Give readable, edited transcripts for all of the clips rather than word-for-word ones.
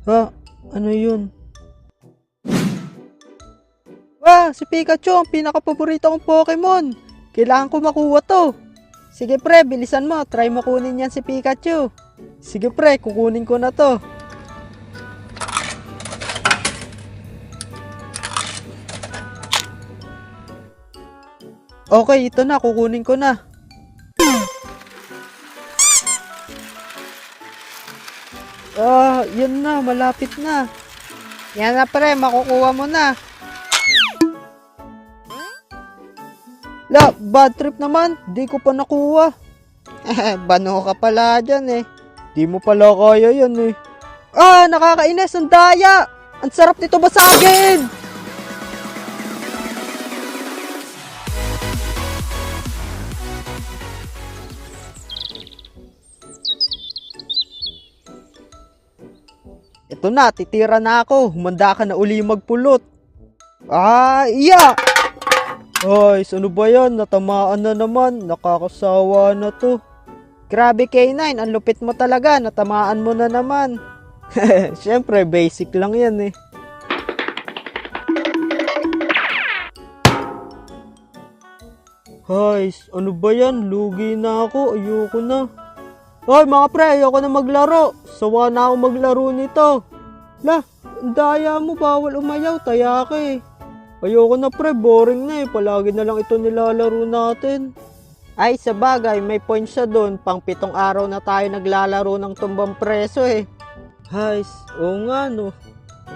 Ha? Ano yun? Si Pikachu, ang pinaka-paborito kong Pokemon. Kailangan ko makuha to. Sige pre, bilisan mo. Try mo kunin yan si Pikachu. Sige pre, kukunin ko na to. Okay, ito na. Kukunin ko na. Yun na. Malapit na. Yan na pre, makukuha mo na. Bad trip naman. Di ko pa nakuha. Bano ka pala dyan eh. Di mo pala kaya yan eh. Nakakainis. Ang daya. Ang sarap nito basagin. Ito na, titira na ako. Humanda ka na uli magpulot. Iya! Ay, ano ba yan? Natamaan na naman. Nakakasawa na to. Grabe K9, ang lupit mo talaga. Natamaan mo na naman. Siyempre, basic lang yan eh. Ay, ano ba yan? Lugi na ako. Ayoko na. Ay, mga pre, ayoko na maglaro. Sawa na ako maglaro nito. Ang daya mo. Bawal umayaw. Taya ka eh. Ayoko na pre, boring na eh. Palagi na lang ito nilalaro natin. Ay, sa bagay, may point siya doon. Pang 7 araw na tayo naglalaro ng tumbang preso eh. Ay, oo nga no.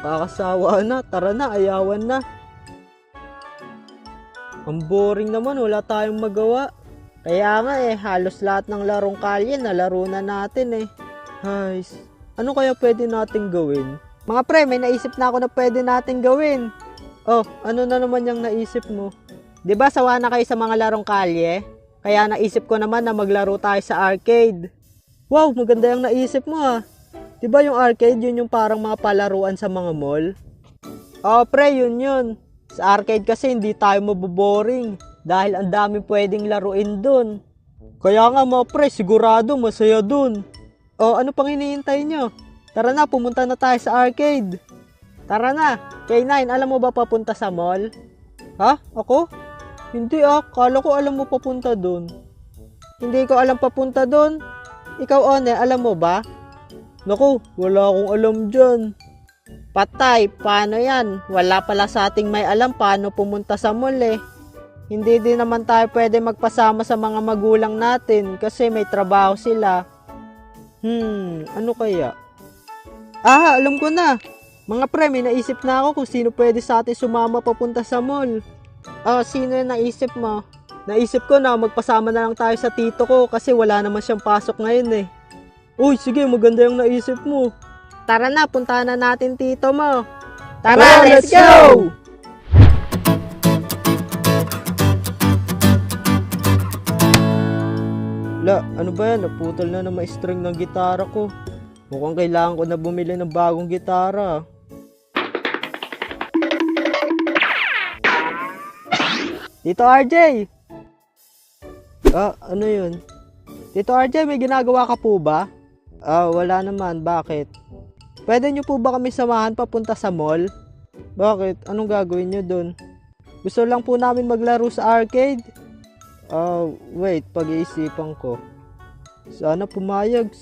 Nakakasawa na. Tara na, ayawan na. Ang boring naman, wala tayong magawa. Kaya nga eh, halos lahat ng larong kalye nalaro na natin eh. Ay, ano kaya pwede natin gawin? Mga pre, may naisip na ako na pwede natin gawin. Ano na naman yung naisip mo? 'Di ba sawa na kayo sa mga larong kalye? Kaya naisip ko naman na maglaro tayo sa arcade. Wow, maganda yung naisip mo ah. 'Di ba yung arcade yun yung parang mga palaruan sa mga mall? Pre, yun. Sa arcade kasi hindi tayo maboboring dahil ang dami pwedeng laruin dun. Kaya nga mga pre, sigurado masaya dun. Ano pang hinihintay nyo? Tara na, pumunta na tayo sa arcade. Tara na. K9, alam mo ba papunta sa mall? Ha? Ako? Hindi kala ko alam mo papunta dun. Hindi ko alam papunta dun. Ikaw One, alam mo ba? Naku, wala akong alam dyan. Patay, paano yan? Wala pala sa ating may alam paano pumunta sa mall eh. Hindi din naman tayo pwede magpasama sa mga magulang natin kasi may trabaho sila. Ano kaya? Alam ko na. Mga pre, may naisip na ako kung sino pwede sa atin sumama papunta sa mall. Sino yung naisip mo? Naisip ko na magpasama na lang tayo sa tito ko kasi wala naman siyang pasok ngayon eh. Uy, sige, maganda yung naisip mo. Tara na, puntahan na natin tito mo. Tara, let's go! Ano ba yan? Naputol na ng string ng gitara ko. Mukhang kailangan ko na bumili ng bagong gitara. Tito RJ! Ano yun? Tito RJ, may ginagawa ka po ba? Wala naman. Bakit? Pwede nyo po ba kami samahan papunta sa mall? Bakit? Anong gagawin nyo dun? Gusto lang po namin maglaro sa arcade. Wait, pag-iisipan ko. Sana pumayag.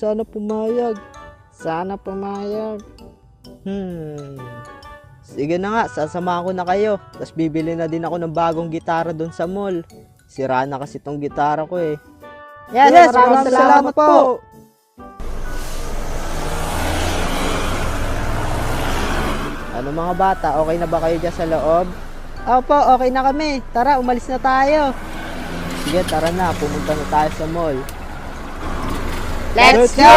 Sige na nga, sasamahan ko na kayo. Tapos bibili na din ako ng bagong gitara doon sa mall. Sira na kasi tong gitara ko eh. Yes, maraming salamat po. Ano mga bata, okay na ba kayo dyan sa loob? Opo, okay na kami. Tara, umalis na tayo. Sige, tara na. Pumunta na tayo sa mall. Let's go!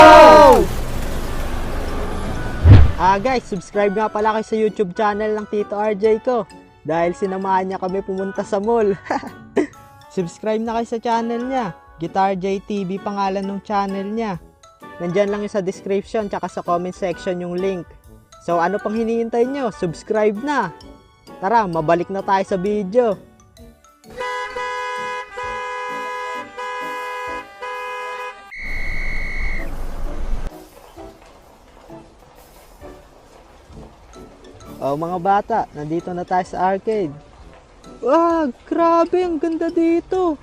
Guys, subscribe nga pala kayo sa YouTube channel ng Tito RJ ko. Dahil sinamahan niya kami pumunta sa mall. Subscribe na kayo sa channel niya. Guitar J TV pangalan ng channel niya. Nandyan lang yung sa description tsaka sa comment section yung link. So ano pang hinihintay nyo? Subscribe na! Tara, mabalik na tayo sa video. O mga bata, nandito na tayo sa arcade. Wow, grabe, ang ganda dito.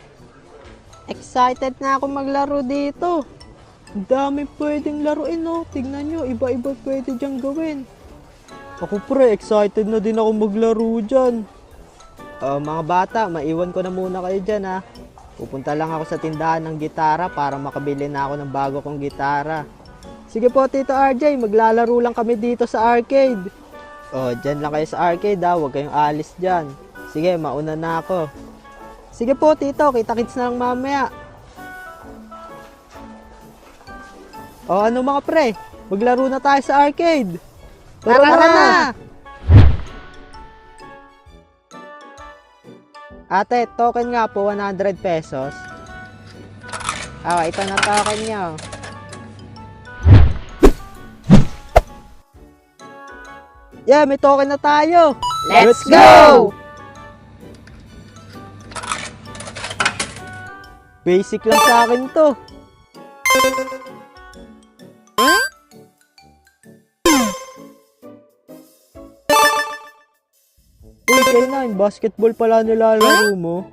Excited na ako maglaro dito. Ang dami pwedeng laruin, no? Tignan nyo, iba-iba pwede dyan gawin. Ako pre, excited na din ako maglaro dyan. Mga bata, maiwan ko na muna kayo dyan ha. Pupunta lang ako sa tindahan ng gitara para makabili na ako ng bago kong gitara. Sige po Tito RJ, maglalaro lang kami dito sa arcade. Dyan lang kayo sa arcade ha, huwag kayong alis dyan. Sige, mauna na ako. Sige po Tito, kita-kits na lang mamaya. Ano mga pre, maglaro na tayo sa arcade. Tara na! Ate, token nga po, 100 pesos. Ito na token nyo. Yeah, may token na tayo. Let's go! Basic lang sa akin to. Uy, K9, basketball pala nilalaro mo.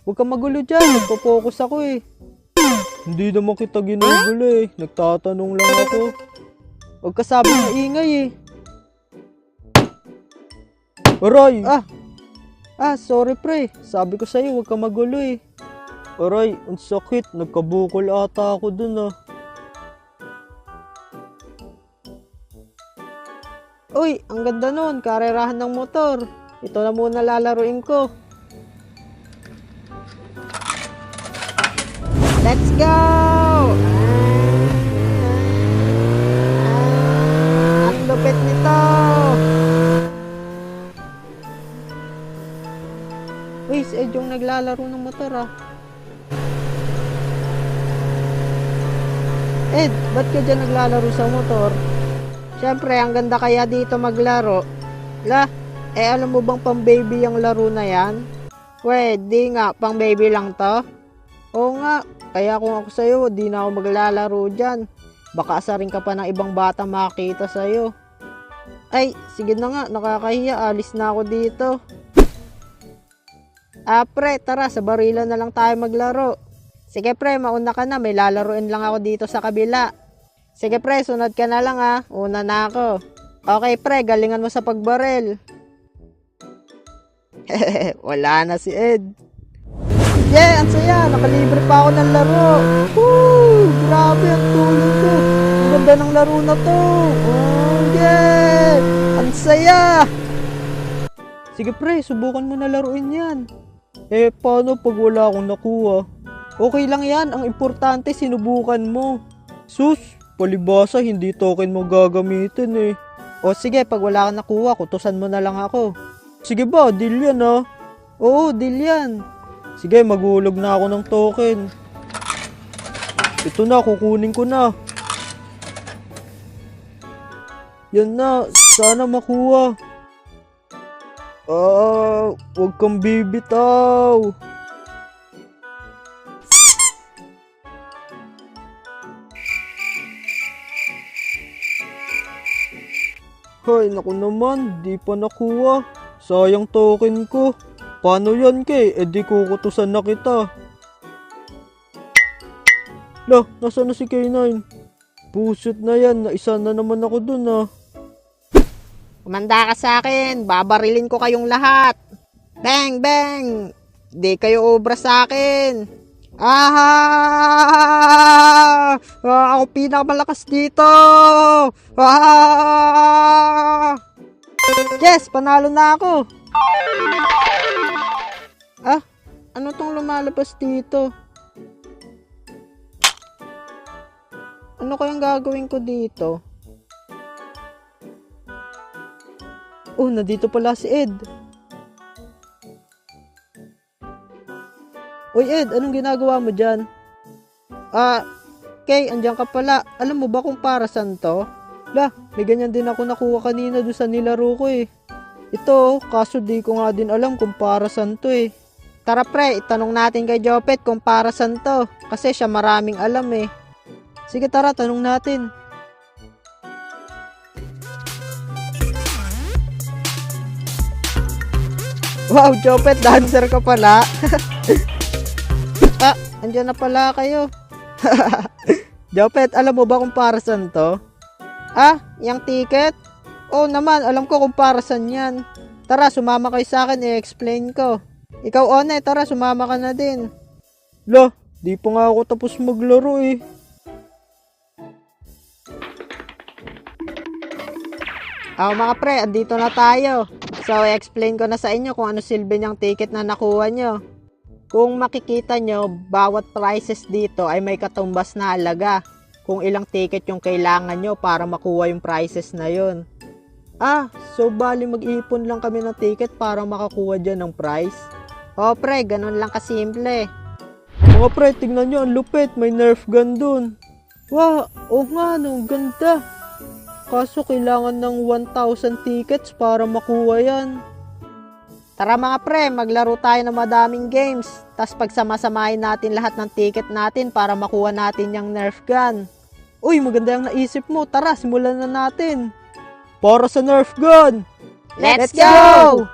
Huwag kang magulo dyan, nagpo-focus ako eh. Hindi naman kita ginugulo eh, nagtatanong lang ako. Huwag ka sabi na ingay eh. Aray! Sorry pre, sabi ko sa'yo huwag kang magulo eh. Aray, ang sakit, nagkabukol ata ako dun ah. Uy, ang ganda nun, karerahan ng motor. Ito na muna lalaruin ko. Let's go! Ang lupit nito! Uy, si Ed yung naglalaro ng motor ah. Ed, ba't ka dyan naglalaro sa motor? Siyempre, ang ganda kaya dito maglaro. Alam mo bang pang baby yung laro na yan? Di nga, pang baby lang to. Oo nga, kaya kung ako sa'yo, di na ako maglalaro dyan. Baka asarin ka pa ng ibang bata makita sa'yo. Ay, sige na nga, nakakahiya, alis na ako dito. Pre, tara, sa barila na lang tayo maglaro. Sige pre, mauna ka na, may lalaruin lang ako dito sa kabila. Sige pre, sunod ka na lang ha. Una na ako. Okay pre, galingan mo sa pagbaril. Wala na si Ed. Yeah, ang saya. Nakalibre pa ako ng laro. Woo! Grabe ang tulog ko. Ang ganda ng laro na to. Yeah! Ang saya. Sige pre, subukan mo na laruin yan. Paano pag wala akong nakuha? Okay lang yan. Ang importante, sinubukan mo. Sus! Palibasa, hindi token mo gagamitin eh. Sige, pag wala kang nakuha, kutusan mo na lang ako. Sige ba, deal yan ah. Oo, deal yan. Sige, maghulog na ako ng token. Ito na, kukunin ko na. Yan na, sana makuha. Huwag kang bibitaw. Hay, naku naman, di pa nakuha. Sayang token ko. Paano yan, Kay? Di kukutusan na kita. Nasaan na si K9? Buset na yan, naisa na naman ako dun ah. Kumanda ka sa akin, babarilin ko kayong lahat. Bang, bang! Di kayo obra sa akin. Ako pinakamalakas dito. Yes, panalo na ako. Ano tong lumalabas dito? Ano kayang gagawin ko dito? Nandito pala si Ed. Uy Ed, anong ginagawa mo dyan? Kay, andyan ka pala. Alam mo ba kung para saan to? May ganyan din ako nakuha kanina doon sa nilaro ko eh. Ito, kaso di ko nga din alam kung para saan to eh. Tara pre, itanong natin kay Jopet kung para saan to. Kasi siya maraming alam eh. Sige tara, tanong natin. Wow, Jopet, dancer ka pala. Ah, andyan na pala kayo. Jopet, alam mo ba kung para saan to? Ah, yung ticket? Oo naman, alam ko kung para saan yan. Tara, sumama kayo sa akin, i-explain ko. Ikaw, One, tara, sumama ka na din. Lo, di pa nga ako tapos maglaro eh. Mga pre, andito na tayo. So, i-explain ko na sa inyo kung ano silbi niyang ticket na nakuha nyo. Kung makikita nyo, bawat prices dito ay may katumbas na halaga. Kung ilang ticket yung kailangan nyo para makuha yung prices na yun. Ah, so bali mag-ipon lang kami ng ticket para makakuha dyan ng price? O pre, ganun lang kasimple. Mga pre, tingnan nyo, ang lupit, may Nerf gun dun. Wow, oo nga, no, ganda. Kaso kailangan ng 1,000 tickets para makuha yan. Tara mga pre, maglaro tayo ng madaming games. Tas pagsamasamahin natin lahat ng ticket natin para makuha natin yung Nerf gun. Uy, maganda yung naisip mo. Tara, simulan na natin. Para sa Nerf gun! Let's go!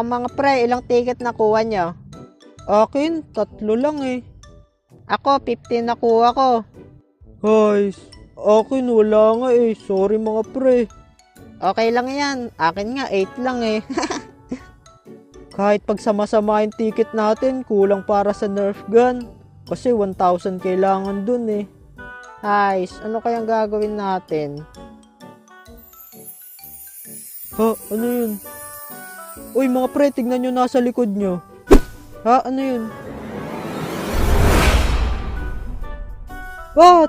Mga pre, ilang ticket nakuha nyo? Akin, 3 lang eh. Ako, 15 nakuha ko. Guys, akin wala nga eh. Sorry mga pre. Okay lang yan. Akin nga, 8 lang eh. Kahit pagsama-sama yung ticket natin, kulang para sa Nerf gun. Kasi 1,000 kailangan dun eh. Guys, ano kayang gagawin natin? Ha? Ano yun? Uy mga pre, tignan nyo nasa likod nyo. Ha? Ano yun?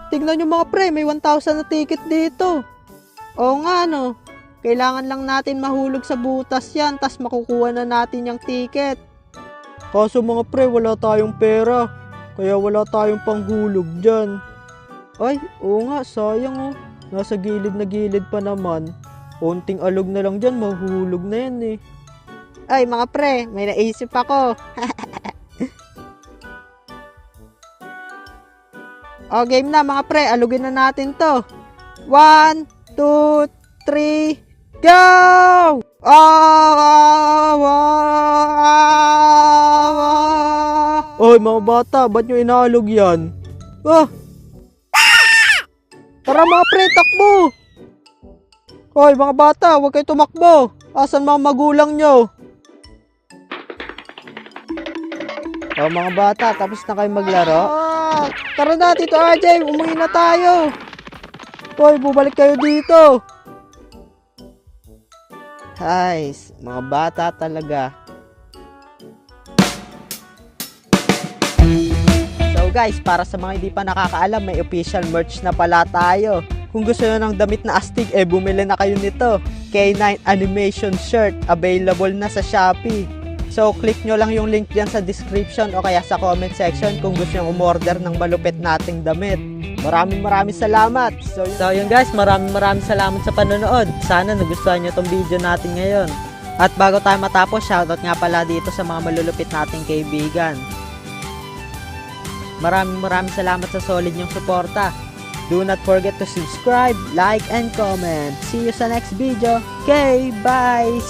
Tignan nyo mga pre, may 1,000 na ticket dito. Oo nga no. Kailangan lang natin mahulog sa butas yan, tas makukuha na natin yung ticket. Kaso mga pre, wala tayong pera. Kaya wala tayong panghulog dyan. Ay, oo nga, sayang oh. Nasa gilid na gilid pa naman. Unting alog na lang dyan, mahulog na yan eh. Ay mga pre, may naisip ako. O game na mga pre, alugin na natin to. 1, 2, 3, go! Oy mga bata, ba't nyo inaalog yan? Tara mga pre, takbo! Oy mga bata, huwag kayo tumakbo. Asan mga magulang nyo? Mga bata, tapos na kayo maglaro? Tara na, Tito RJ, umuwi na tayo. Hoy, bumalik kayo dito. Guys, mga bata talaga. So guys, para sa mga hindi pa nakakaalam, may official merch na pala tayo. Kung gusto nyo ng damit na astig, bumili na kayo nito. K9 Animation Shirt, available na sa Shopee. So, click nyo lang yung link dyan sa description o kaya sa comment section kung gusto nyo umorder ng malupit nating damit. Maraming salamat. So yun guys, maraming salamat sa panonood. Sana nagustuhan nyo tong video natin ngayon. At bago tayo matapos, shoutout nga pala dito sa mga malulupit nating kaibigan. Maraming salamat sa solid nyong suporta. Do not forget to subscribe, like, and comment. See you sa next video. Okay, bye!